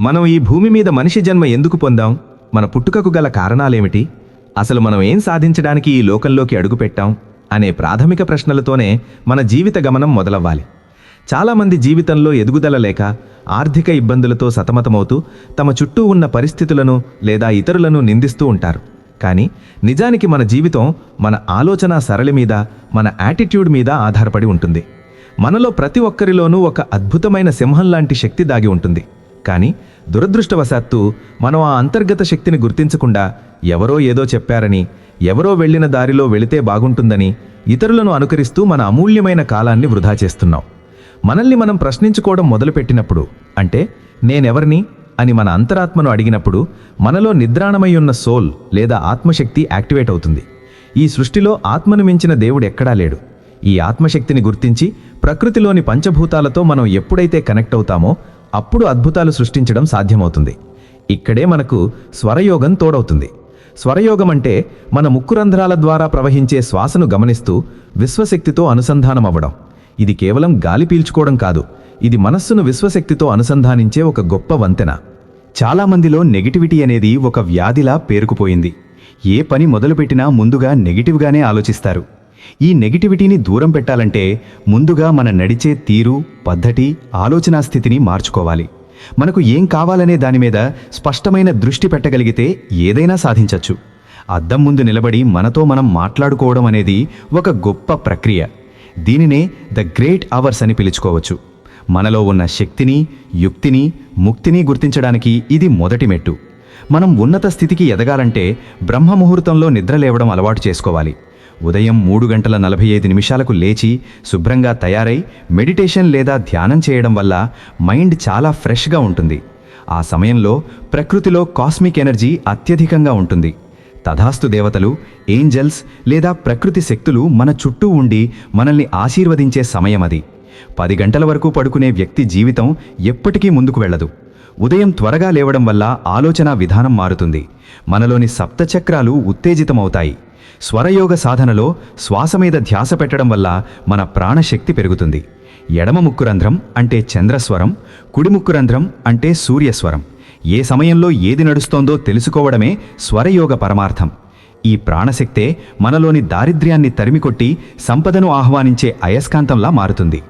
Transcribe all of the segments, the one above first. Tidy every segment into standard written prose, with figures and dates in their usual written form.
మనం ఈ భూమి మీద మనిషి జన్మ ఎందుకు పొందాం? మన పుట్టుకకు గల కారణాలేమిటి? అసలు మనం ఏం సాధించడానికి ఈ లోకంలోకి అడుగుపెట్టాం అనే ప్రాథమిక ప్రశ్నలతోనే మన జీవిత గమనం మొదలవ్వాలి. చాలామంది జీవితంలో ఎదుగుదల లేక ఆర్థిక ఇబ్బందులతో సతమతమవుతూ తమ చుట్టూ ఉన్న పరిస్థితులను లేదా ఇతరులను నిందిస్తూ ఉంటారు. కానీ నిజానికి మన జీవితం మన ఆలోచన సరళి మీద, మన యాటిట్యూడ్ మీద ఆధారపడి ఉంటుంది. మనలో ప్రతి ఒక్కరిలోనూ ఒక అద్భుతమైన సింహం లాంటి శక్తి దాగి ఉంటుంది. కానీ దురదృష్టవశాత్తు మనం ఆ అంతర్గత శక్తిని గుర్తించకుండా ఎవరో ఏదో చెప్పారని, ఎవరో వెళ్ళిన దారిలో వెళితే బాగుంటుందని ఇతరులను అనుకరిస్తూ మన అమూల్యమైన కాలాన్ని వృధా చేస్తున్నాం. మనల్ని మనం ప్రశ్నించుకోవడం మొదలుపెట్టినప్పుడు, అంటే నేనెవరిని అని మన అంతరాత్మను అడిగినప్పుడు మనలో నిద్రాణమై ఉన్న సోల్ లేదా ఆత్మశక్తి యాక్టివేట్ అవుతుంది. ఈ సృష్టిలో ఆత్మను మించిన దేవుడు ఎక్కడా లేడు. ఈ ఆత్మశక్తిని గుర్తించి ప్రకృతిలోని పంచభూతాలతో మనం ఎప్పుడైతే కనెక్ట్ అవుతామో అప్పుడు అద్భుతాలు సృష్టించడం సాధ్యమవుతుంది. ఇక్కడే మనకు స్వరయోగం తోడవుతుంది. స్వరయోగం అంటే మన ముక్కు రంధ్రాల ద్వారా ప్రవహించే శ్వాసను గమనిస్తూ విశ్వశక్తితో అనుసంధానం అవ్వడం. ఇది కేవలం గాలి పీల్చుకోవడం కాదు, ఇది మనస్సును విశ్వశక్తితో అనుసంధానించే ఒక గొప్ప వంతెన. చాలామందిలో నెగిటివిటీ అనేది ఒక వ్యాధిలా పేరుకుపోయింది. ఏ పని మొదలుపెట్టినా ముందుగా నెగిటివ్గానే ఆలోచిస్తారు. ఈ నెగిటివిటీని దూరం పెట్టాలంటే ముందుగా మన నడిచే తీరు, పద్ధతి, ఆలోచనా స్థితిని మార్చుకోవాలి. మనకు ఏం కావాలనే దాని మీద స్పష్టమైన దృష్టి పెట్టగలిగితే ఏదైనా సాధించవచ్చు. అద్దం ముందు నిలబడి మనతో మనం మాట్లాడుకోవడం అనేది ఒక గొప్ప ప్రక్రియ. దీనినే ద గ్రేట్ అవర్స్ అని పిలుచుకోవచ్చు. మనలో ఉన్న శక్తిని, యుక్తిని, ముక్తిని గుర్తించడానికి ఇది మొదటి మెట్టు. మనం ఉన్నత స్థితికి ఎదగాలంటే బ్రహ్మముహూర్తంలో నిద్రలేవడం అలవాటు చేసుకోవాలి. ఉదయం 3:45 లేచి శుభ్రంగా తయారై మెడిటేషన్ లేదా ధ్యానం చేయడం వల్ల మైండ్ చాలా ఫ్రెష్గా ఉంటుంది. ఆ సమయంలో ప్రకృతిలో కాస్మిక్ ఎనర్జీ అత్యధికంగా ఉంటుంది. తథాస్తు దేవతలు, ఏంజల్స్ లేదా ప్రకృతి శక్తులు మన చుట్టూ ఉండి మనల్ని ఆశీర్వదించే సమయం అది. 10 గంటల వరకు పడుకునే వ్యక్తి జీవితం ఎప్పటికీ ముందుకు వెళ్ళదు. ఉదయం త్వరగా లేవడం వల్ల ఆలోచన విధానం మారుతుంది. మనలోని సప్తచక్రాలు ఉత్తేజితమవుతాయి. స్వరయోగ సాధనలో శ్వాస మీద ధ్యాస పెట్టడం వల్ల మన ప్రాణశక్తి పెరుగుతుంది. ఎడమ ముక్కు రంధ్రం అంటే చంద్రస్వరం, కుడి ముక్కు రంధ్రం అంటే సూర్యస్వరం. ఏ సమయంలో ఏది నడుస్తోందో తెలుసుకోవడమే స్వరయోగ పరమార్థం. ఈ ప్రాణశక్తే మనలోని దారిద్ర్యాన్ని తరిమికొట్టి సంపదను ఆహ్వానించే అయస్కాంతంలా మారుతుంది.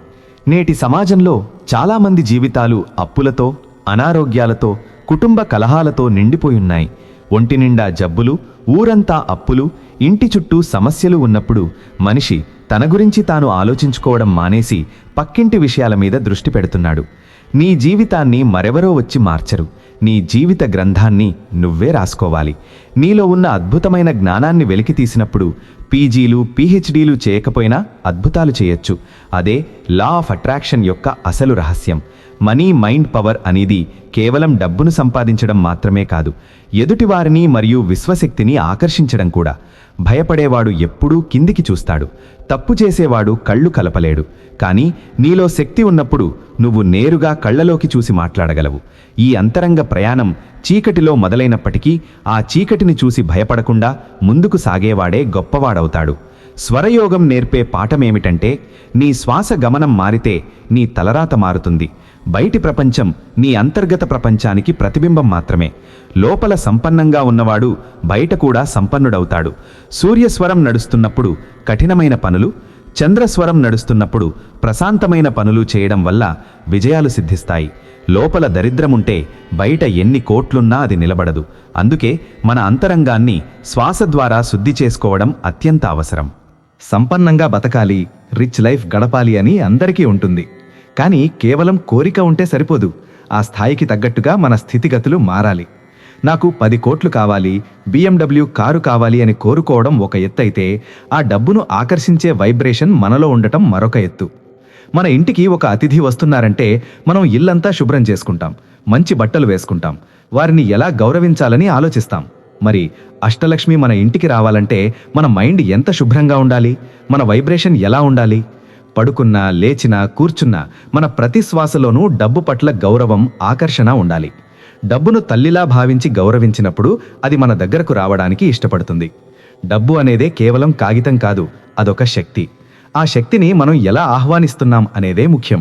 నేటి సమాజంలో చాలామంది జీవితాలు అప్పులతో, అనారోగ్యాలతో, కుటుంబ కలహాలతో నిండిపోయున్నాయి. ఒంటి నిండా జబ్బులు, ఊరంతా అప్పులు, ఇంటి చుట్టూ సమస్యలు ఉన్నప్పుడు మనిషి తన గురించి తాను ఆలోచించుకోవడం మానేసి పక్కింటి విషయాల మీద దృష్టి పెడుతున్నాడు. నీ జీవితాన్ని మరెవరో వచ్చి మార్చరు. నీ జీవిత గ్రంథాన్ని నువ్వే రాసుకోవాలి. నీలో ఉన్న అద్భుతమైన జ్ఞానాన్ని వెలికి తీసినప్పుడు పీజీలు, పీహెచ్డీలు చేయకపోయినా అద్భుతాలు చేయొచ్చు. అదే లా ఆఫ్ అట్రాక్షన్ యొక్క అసలు రహస్యం. మనీ మైండ్ పవర్ అనేది కేవలం డబ్బును సంపాదించడం మాత్రమే కాదు, ఎదుటివారిని మరియు విశ్వశక్తిని ఆకర్షించడం కూడా. భయపడేవాడు ఎప్పుడూ కిందికి చూస్తాడు, తప్పు చేసేవాడు కళ్ళు కలపలేడు. కానీ నీలో శక్తి ఉన్నప్పుడు నువ్వు నేరుగా కళ్ళలోకి చూసి మాట్లాడగలవు. ఈ అంతరంగ ప్రయాణం చీకటిలో మొదలైనప్పటికీ ఆ చీకటిని చూసి భయపడకుండా ముందుకు సాగేవాడే గొప్పవాడవుతాడు. స్వరయోగం నేర్పే పాఠమేమిటంటే, నీ శ్వాస గమనం మారితే నీ తలరాత మారుతుంది. బయటి ప్రపంచం నీ అంతర్గత ప్రపంచానికి ప్రతిబింబం మాత్రమే. లోపల సంపన్నంగా ఉన్నవాడు బయట కూడా సంపన్నుడవుతాడు. సూర్యస్వరం నడుస్తున్నప్పుడు కఠినమైన పనులు, చంద్రస్వరం నడుస్తున్నప్పుడు ప్రశాంతమైన పనులు చేయడం వల్ల విజయాలు సిద్ధిస్తాయి. లోపల దరిద్రముంటే బయట ఎన్ని కోట్లున్నా అది నిలబడదు. అందుకే మన అంతరంగాన్ని శ్వాస ద్వారా శుద్ధి చేసుకోవడం అత్యంత అవసరం. సంపన్నంగా బతకాలి, రిచ్ లైఫ్ గడపాలి అని అందరికీ ఉంటుంది. కానీ కేవలం కోరిక ఉంటే సరిపోదు. ఆ స్థాయికి తగ్గట్టుగా మన స్థితిగతులు మారాలి. నాకు 10 కోట్లు కావాలి, BMW కారు కావాలి అని కోరుకోవడం ఒక ఎత్తైతే, ఆ డబ్బును ఆకర్షించే వైబ్రేషన్ మనలో ఉండటం మరొక ఎత్తు. మన ఇంటికి ఒక అతిథి వస్తున్నారంటే మనం ఇల్లంతా శుభ్రం చేసుకుంటాం, మంచి బట్టలు వేసుకుంటాం, వారిని ఎలా గౌరవించాలని ఆలోచిస్తాం. మరి అష్టలక్ష్మి మన ఇంటికి రావాలంటే మన మైండ్ ఎంత శుభ్రంగా ఉండాలి, మన వైబ్రేషన్ ఎలా ఉండాలి? పడుకున్నా, లేచినా, కూర్చున్నా మన ప్రతి శ్వాసలోనూ డబ్బు పట్ల గౌరవం, ఆకర్షణ ఉండాలి. డబ్బును తల్లిలా భావించి గౌరవించినప్పుడు అది మన దగ్గరకు రావడానికి ఇష్టపడుతుంది. డబ్బు అనేదే కేవలం కాగితం కాదు, అదొక శక్తి. ఆ శక్తిని మనం ఎలా ఆహ్వానిస్తున్నాం అనేదే ముఖ్యం.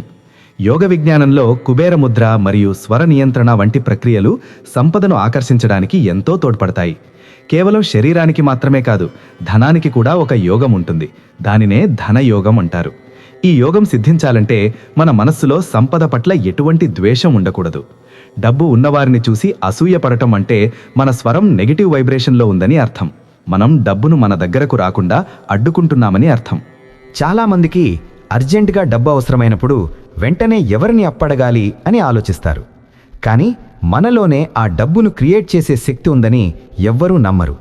యోగ విజ్ఞానంలో కుబేర ముద్ర మరియు స్వర నియంత్రణ వంటి ప్రక్రియలు సంపదను ఆకర్షించడానికి ఎంతో తోడ్పడతాయి. కేవలం శరీరానికి మాత్రమే కాదు, ధనానికి కూడా ఒక యోగం ఉంటుంది. దానినే ధనయోగం అంటారు. ఈ యోగం సిద్ధించాలంటే మన మనస్సులో సంపద పట్ల ఎటువంటి ద్వేషం ఉండకూడదు. డబ్బు ఉన్నవారిని చూసి అసూయపడటం అంటే మన స్వరం నెగిటివ్ వైబ్రేషన్లో ఉందని అర్థం. మనం డబ్బును మన దగ్గరకు రాకుండా అడ్డుకుంటున్నామని అర్థం. చాలామందికి అర్జెంటుగా డబ్బు అవసరమైనప్పుడు వెంటనే ఎవరిని అప్పడగాలి అని ఆలోచిస్తారు. కానీ మనలోనే ఆ డబ్బును క్రియేట్ చేసే శక్తి ఉందని ఎవ్వరూ నమ్మరు.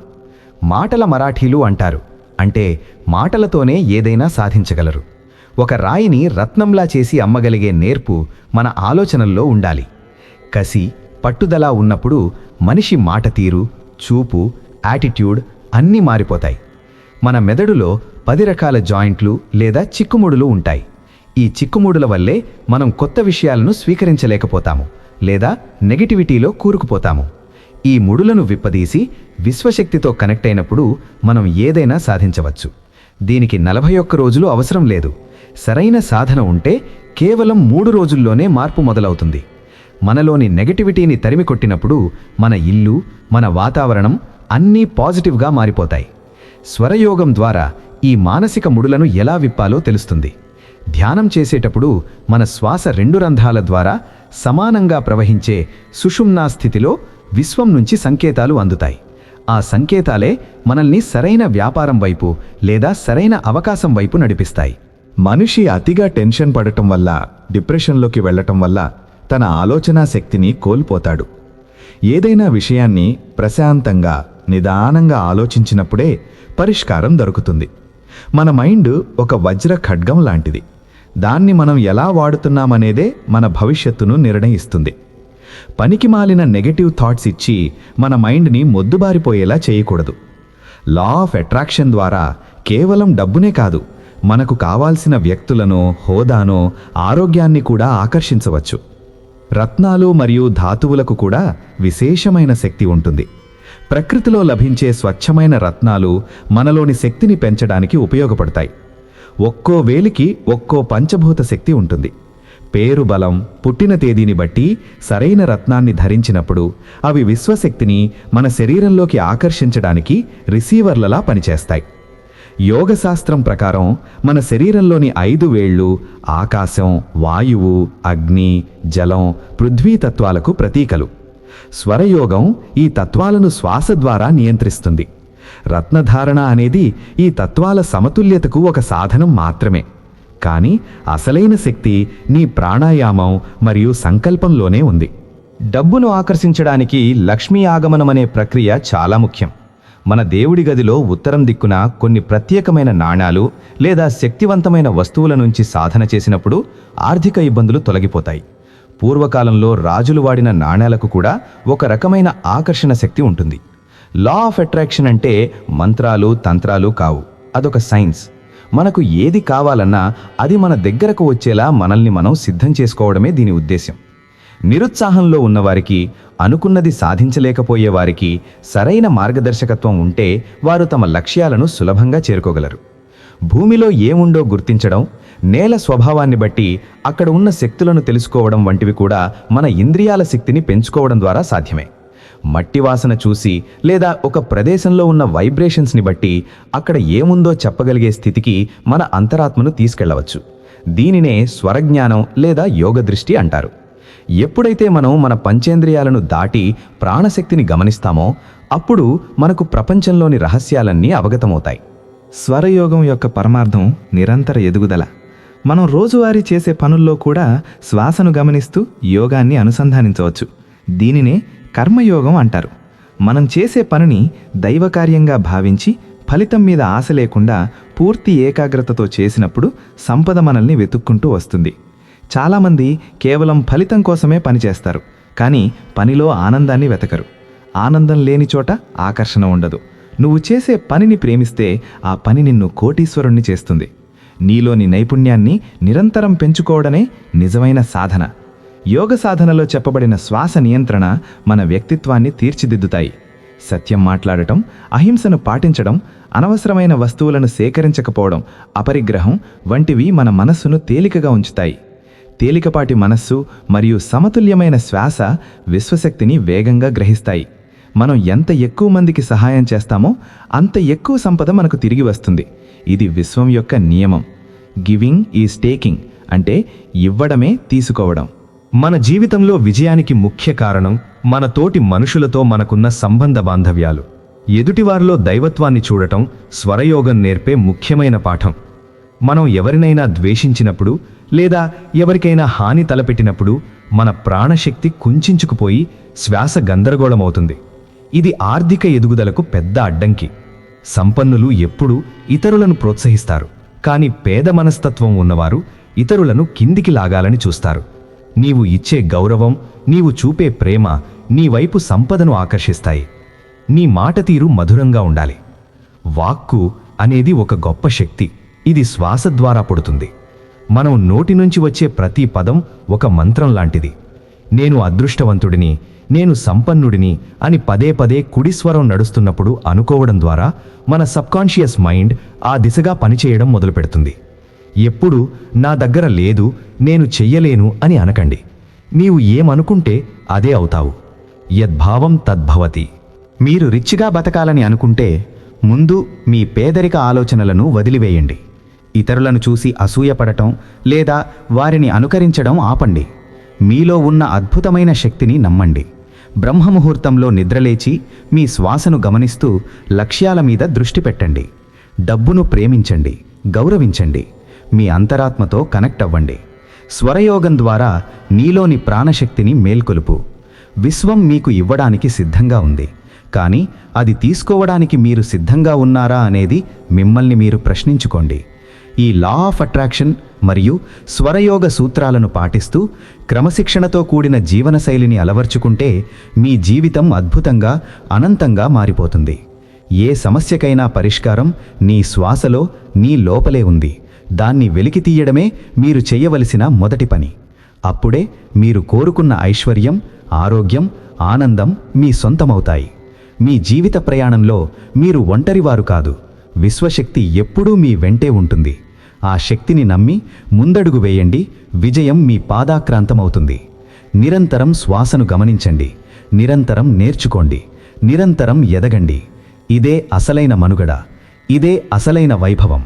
మాటల మరాఠీలు అంటారు, అంటే మాటలతోనే ఏదైనా సాధించగలరు. ఒక రాయిని రత్నంలా చేసి అమ్మగలిగే నేర్పు మన ఆలోచనల్లో ఉండాలి. కసి, పట్టుదల ఉన్నప్పుడు మనిషి మాట తీరు, చూపు, యాటిట్యూడ్ అన్నీ మారిపోతాయి. మన మెదడులో 10 రకాల జాయింట్లు లేదా చిక్కుముడులు ఉంటాయి. ఈ చిక్కుముడుల వల్లే మనం కొత్త విషయాలను స్వీకరించలేకపోతాము లేదా నెగిటివిటీలో కూరుకుపోతాము. ఈ ముడులను విప్పదీసి విశ్వశక్తితో కనెక్ట్ అయినప్పుడు మనం ఏదైనా సాధించవచ్చు. దీనికి 41 రోజులు అవసరం లేదు. సరైన సాధన ఉంటే కేవలం 3 రోజుల్లోనే మార్పు మొదలవుతుంది. మనలోని నెగటివిటీని తరిమి కొట్టినప్పుడు మన ఇల్లు, మన వాతావరణం అన్నీ పాజిటివ్గా మారిపోతాయి. స్వరయోగం ద్వారా ఈ మానసిక ముడులను ఎలా విప్పాలో తెలుస్తుంది. ధ్యానం చేసేటప్పుడు మన శ్వాస 2 రంధ్రాల ద్వారా సమానంగా ప్రవహించే సుషుమ్నా స్థితిలో విశ్వం నుంచి సంకేతాలు అందుతాయి. ఆ సంకేతాలే మనల్ని సరైన వ్యాపారం వైపు లేదా సరైన అవకాశం వైపు నడిపిస్తాయి. మనిషి అతిగా టెన్షన్ పడటం వల్ల, డిప్రెషన్లోకి వెళ్ళటం వల్ల తన ఆలోచనా శక్తిని కోల్పోతాడు. ఏదైనా విషయాన్ని ప్రశాంతంగా, నిదానంగా ఆలోచించినప్పుడే పరిష్కారం దొరుకుతుంది. మన మైండ్ ఒక వజ్ర ఖడ్గం లాంటిది. దాన్ని మనం ఎలా వాడుతున్నామనేదే మన భవిష్యత్తును నిర్ణయిస్తుంది. పనికిమాలిన నెగటివ్ థాట్స్ ఇచ్చి మన మైండ్ని మొద్దుబారిపోయేలా చేయకూడదు. లా ఆఫ్ అట్రాక్షన్ ద్వారా కేవలం డబ్బునే కాదు, మనకు కావాల్సిన వ్యక్తులను, హోదానో, ఆరోగ్యాన్ని కూడా ఆకర్షించవచ్చు. రత్నాలు మరియు ధాతువులకు కూడా విశేషమైన శక్తి ఉంటుంది. ప్రకృతిలో లభించే స్వచ్ఛమైన రత్నాలు మనలోని శక్తిని పెంచడానికి ఉపయోగపడతాయి. ఒక్కో వేలికి ఒక్కో పంచభూత శక్తి ఉంటుంది. పేరు, బలం, పుట్టిన తేదీని బట్టి సరైన రత్నాన్ని ధరించినప్పుడు అవి విశ్వశక్తిని మన శరీరంలోకి ఆకర్షించడానికి రిసీవర్లలా పనిచేస్తాయి. యోగశాస్త్రం ప్రకారం మన శరీరంలోని 5 వేళ్లు ఆకాశం, వాయువు, అగ్ని, జలం, పృథ్వీ తత్వాలకు ప్రతీకలు. స్వరయోగం ఈ తత్వాలను శ్వాస ద్వారా నియంత్రిస్తుంది. రత్నధారణ అనేది ఈ తత్వాల సమతుల్యతకు ఒక సాధనం మాత్రమే. కానీ అసలైన శక్తి నీ ప్రాణాయామం మరియు సంకల్పంలోనే ఉంది. డబ్బును ఆకర్షించడానికి లక్ష్మీ ఆగమనం అనే ప్రక్రియ చాలా ముఖ్యం. మన దేవుడి గదిలో ఉత్తరం దిక్కున కొన్ని ప్రత్యేకమైన నాణాలు లేదా శక్తివంతమైన వస్తువుల నుంచి సాధన చేసినప్పుడు ఆర్థిక ఇబ్బందులు తొలగిపోతాయి. పూర్వకాలంలో రాజులు వాడిన నాణేలకు కూడా ఒక రకమైన ఆకర్షణ శక్తి ఉంటుంది. లా ఆఫ్ అట్రాక్షన్ అంటే మంత్రాలు, తంత్రాలు కావు, అదొక సైన్స్. మనకు ఏది కావాలన్నా అది మన దగ్గరకు వచ్చేలా మనల్ని మనం సిద్ధం చేసుకోవడమే దీని ఉద్దేశం. నిరుత్సాహంలో ఉన్నవారికి, అనుకున్నది సాధించలేకపోయేవారికి సరైన మార్గదర్శకత్వం ఉంటే వారు తమ లక్ష్యాలను సులభంగా చేరుకోగలరు. భూమిలో ఏముండో గుర్తించడం, నేల స్వభావాన్ని బట్టి అక్కడ ఉన్న శక్తులను తెలుసుకోవడం వంటివి కూడా మన ఇంద్రియాల శక్తిని పెంచుకోవడం ద్వారా సాధ్యమే. మట్టి వాసన చూసి లేదా ఒక ప్రదేశంలో ఉన్న వైబ్రేషన్స్ని బట్టి అక్కడ ఏముందో చెప్పగలిగే స్థితికి మన అంతరాత్మను తీసుకెళ్లవచ్చు. దీనినే స్వరజ్ఞానం లేదా యోగ దృష్టి అంటారు. ఎప్పుడైతే మనం మన పంచేంద్రియాలను దాటి ప్రాణశక్తిని గమనిస్తామో అప్పుడు మనకు ప్రపంచంలోని రహస్యాలన్నీ అవగతమవుతాయి. స్వరయోగం యొక్క పరమార్థం నిరంతర ఎదుగుదల. మనం రోజువారీ చేసే పనుల్లో కూడా శ్వాసను గమనిస్తూ యోగాన్ని అనుసంధానించవచ్చు. దీనినే కర్మయోగం అంటారు. మనం చేసే పనిని దైవకార్యంగా భావించి ఫలితం మీద ఆశ లేకుండా పూర్తి ఏకాగ్రతతో చేసినప్పుడు సంపద మనల్ని వెతుక్కుంటూ వస్తుంది. చాలామంది కేవలం ఫలితం కోసమే పనిచేస్తారు, కానీ పనిలో ఆనందాన్ని వెతకరు. ఆనందం లేని చోట ఆకర్షణ ఉండదు. నువ్వు చేసే పనిని ప్రేమిస్తే ఆ పని నిన్ను కోటీశ్వరుణ్ణి చేస్తుంది. నీలోని నైపుణ్యాన్ని నిరంతరం పెంచుకోవడమే నిజమైన సాధన. యోగ సాధనలో చెప్పబడిన శ్వాస నియంత్రణ మన వ్యక్తిత్వాన్ని తీర్చిదిద్దుతాయి. సత్యం మాట్లాడటం, అహింసను పాటించడం, అనవసరమైన వస్తువులను సేకరించకపోవడం, అపరిగ్రహం వంటివి మన మనస్సును తేలికగా ఉంచుతాయి. తేలికపాటి మనస్సు మరియు సమతుల్యమైన శ్వాస విశ్వశక్తిని వేగంగా గ్రహిస్తాయి. మనం ఎంత ఎక్కువ మందికి సహాయం చేస్తామో అంత ఎక్కువ సంపద మనకు తిరిగి వస్తుంది. ఇది విశ్వం యొక్క నియమం. గివింగ్ ఈజ్ టేకింగ్ అంటే ఇవ్వడమే తీసుకోవడం. మన జీవితంలో విజయానికి ముఖ్య కారణం మన తోటి మనుషులతో మనకున్న సంబంధ బాంధవ్యాలు. ఎదుటివారిలో దైవత్వాన్ని చూడటం స్వరయోగం నేర్పే ముఖ్యమైన పాఠం. మనం ఎవరినైనా ద్వేషించినప్పుడు లేదా ఎవరికైనా హాని తలపెట్టినప్పుడు మన ప్రాణశక్తి కుంచుకుపోయి శ్వాస గందరగోళమవుతుంది. ఇది ఆర్థిక ఎదుగుదలకు పెద్ద అడ్డంకి. సంపన్నులు ఎప్పుడూ ఇతరులను ప్రోత్సహిస్తారు, కానీ పేద మనస్తత్వం ఉన్నవారు ఇతరులను కిందికి లాగాలని చూస్తారు. నీవు ఇచ్చే గౌరవం, నీవు చూపే ప్రేమ నీ వైపు సంపదను ఆకర్షిస్తాయి. నీ మాట తీరు మధురంగా ఉండాలి. వాక్కు అనేది ఒక గొప్ప శక్తి. ఇది శ్వాస ద్వారా పుడుతుంది. మనం నోటి నుంచి వచ్చే ప్రతి పదం ఒక మంత్రం లాంటిది. నేను అదృష్టవంతుడిని, నేను సంపన్నుడిని అని పదే పదే కుడి స్వరం నడుస్తున్నప్పుడు అనుకోవడం ద్వారా మన సబ్కాన్షియస్ మైండ్ ఆ దిశగా పనిచేయడం మొదలుపెడుతుంది. ఎప్పుడు నా దగ్గర లేదు, నేను చెయ్యలేను అని అనకండి. నీవు ఏమనుకుంటే అదే అవుతావు. యద్భావం తద్భవతి. మీరు రిచ్గా బతకాలని అనుకుంటే ముందు మీ పేదరిక ఆలోచనలను వదిలివేయండి. ఇతరులను చూసి అసూయపడటం లేదా వారిని అనుకరించడం ఆపండి. మీలో ఉన్న అద్భుతమైన శక్తిని నమ్మండి. బ్రహ్మముహూర్తంలో నిద్రలేచి మీ శ్వాసను గమనిస్తూ లక్ష్యాల మీద దృష్టి పెట్టండి. డబ్బును ప్రేమించండి, గౌరవించండి. మీ అంతరాత్మతో కనెక్ట్ అవ్వండి. స్వరయోగం ద్వారా నీలోని ప్రాణశక్తిని మేల్కొలుపు. విశ్వం మీకు ఇవ్వడానికి సిద్ధంగా ఉంది, కానీ అది తీసుకోవడానికి మీరు సిద్ధంగా ఉన్నారా అనేది మిమ్మల్ని మీరు ప్రశ్నించుకోండి. ఈ లా ఆఫ్ అట్రాక్షన్ మరియు స్వరయోగ సూత్రాలను పాటిస్తూ క్రమశిక్షణతో కూడిన జీవనశైలిని అలవర్చుకుంటే మీ జీవితం అద్భుతంగా, అనంతంగా మారిపోతుంది. ఏ సమస్యకైనా పరిష్కారం నీ శ్వాసలో, నీ లోపలే ఉంది. దాన్ని వెలికి తీయడమే మీరు చెయ్యవలసిన మొదటి పని. అప్పుడే మీరు కోరుకున్న ఐశ్వర్యం, ఆరోగ్యం, ఆనందం మీ సొంతమవుతాయి. మీ జీవిత ప్రయాణంలో మీరు ఒంటరివారు కాదు. విశ్వశక్తి ఎప్పుడూ మీ వెంటే ఉంటుంది. ఆ శక్తిని నమ్మి ముందడుగు వేయండి. విజయం మీ పాదాక్రాంతమవుతుంది. నిరంతరం శ్వాసను గమనించండి. నిరంతరం నేర్చుకోండి. నిరంతరం ఎదగండి. ఇదే అసలైన మనుగడ. ఇదే అసలైన వైభవం.